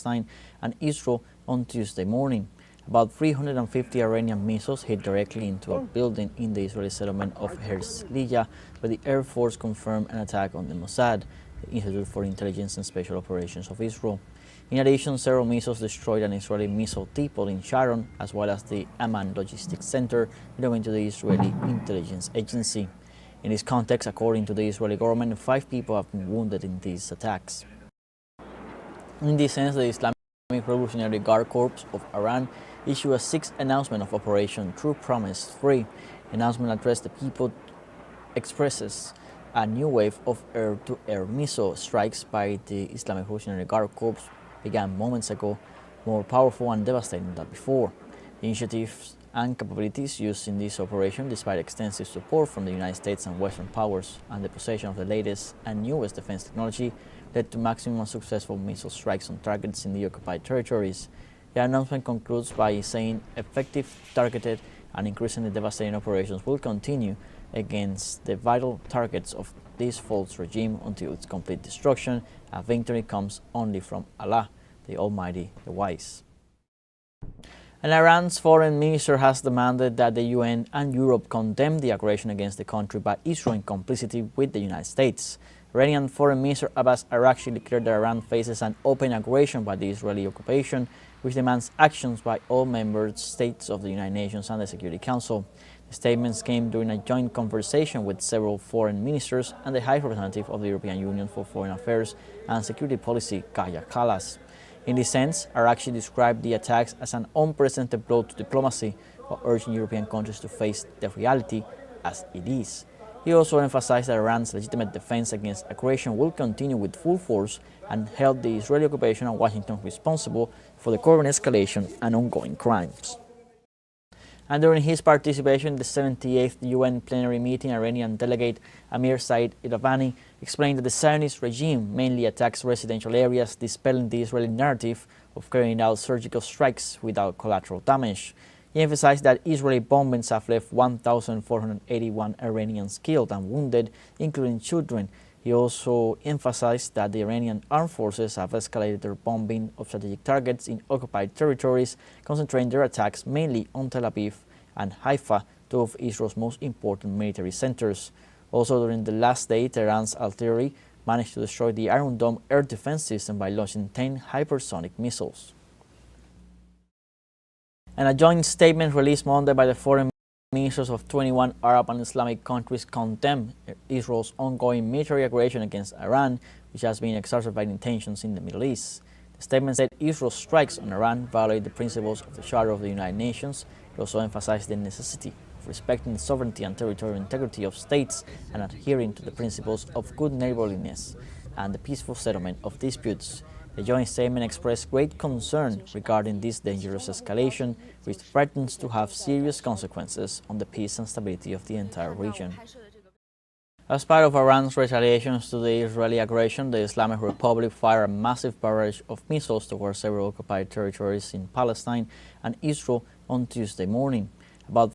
Palestine and Israel on Tuesday morning. About 350 Iranian missiles hit directly into a building in the Israeli settlement of Herzliya, where the Air Force confirmed an attack on the Mossad, the Institute for Intelligence and Special Operations of Israel. In addition, several missiles destroyed an Israeli missile depot in Sharon, as well as the Amman Logistics Center belonging to the Israeli intelligence agency. In this context, according to the Israeli government, 5 people have been wounded in these attacks. In this sense, the Islamic Revolutionary Guard Corps of Iran issued a 6th announcement of Operation True Promise 3. The announcement addressed the people expresses a new wave of air-to-air missile strikes by the Islamic Revolutionary Guard Corps began moments ago, more powerful and devastating than before. The initiatives and capabilities used in this operation, despite extensive support from the United States and Western powers and the possession of the latest and newest defense technology, led to maximum and successful missile strikes on targets in the occupied territories. The announcement concludes by saying effective, targeted, and increasingly devastating operations will continue against the vital targets of this false regime until its complete destruction, and victory comes only from Allah, the Almighty, the Wise. And Iran's foreign minister has demanded that the UN and Europe condemn the aggression against the country by Israel in complicity with the United States. Iranian Foreign Minister Abbas Araghchi declared that Iran faces an open aggression by the Israeli occupation, which demands actions by all member states of the United Nations and the Security Council. The statements came during a joint conversation with several foreign ministers and the High Representative of the European Union for Foreign Affairs and Security Policy, Kaja Kallas. In this sense, Araghchi described the attacks as an unprecedented blow to diplomacy, while urging European countries to face the reality as it is. He also emphasized that Iran's legitimate defense against aggression will continue with full force and held the Israeli occupation and Washington responsible for the current escalation and ongoing crimes. And during his participation in the 78th UN plenary meeting, Iranian delegate Amir Said Iravani explained that the Zionist regime mainly attacks residential areas, dispelling the Israeli narrative of carrying out surgical strikes without collateral damage. He emphasized that Israeli bombings have left 1,481 Iranians killed and wounded, including children. He also emphasized that the Iranian armed forces have escalated their bombing of strategic targets in occupied territories, concentrating their attacks mainly on Tel Aviv and Haifa, 2 of Israel's most important military centers. Also, during the last day, Tehran's artillery managed to destroy the Iron Dome air defense system by launching 10 hypersonic missiles. And a joint statement released Monday by the foreign ministers of 21 Arab and Islamic countries condemned Israel's ongoing military aggression against Iran, which has been exacerbating tensions in the Middle East. The statement said Israel's strikes on Iran violate the principles of the Charter of the United Nations. It also emphasized the necessity of respecting the sovereignty and territorial integrity of states and adhering to the principles of good neighborliness and the peaceful settlement of disputes. The joint statement expressed great concern regarding this dangerous escalation, which threatens to have serious consequences on the peace and stability of the entire region. As part of Iran's retaliations to the Israeli aggression, the Islamic Republic fired a massive barrage of missiles towards several occupied territories in Palestine and Israel on Tuesday morning. About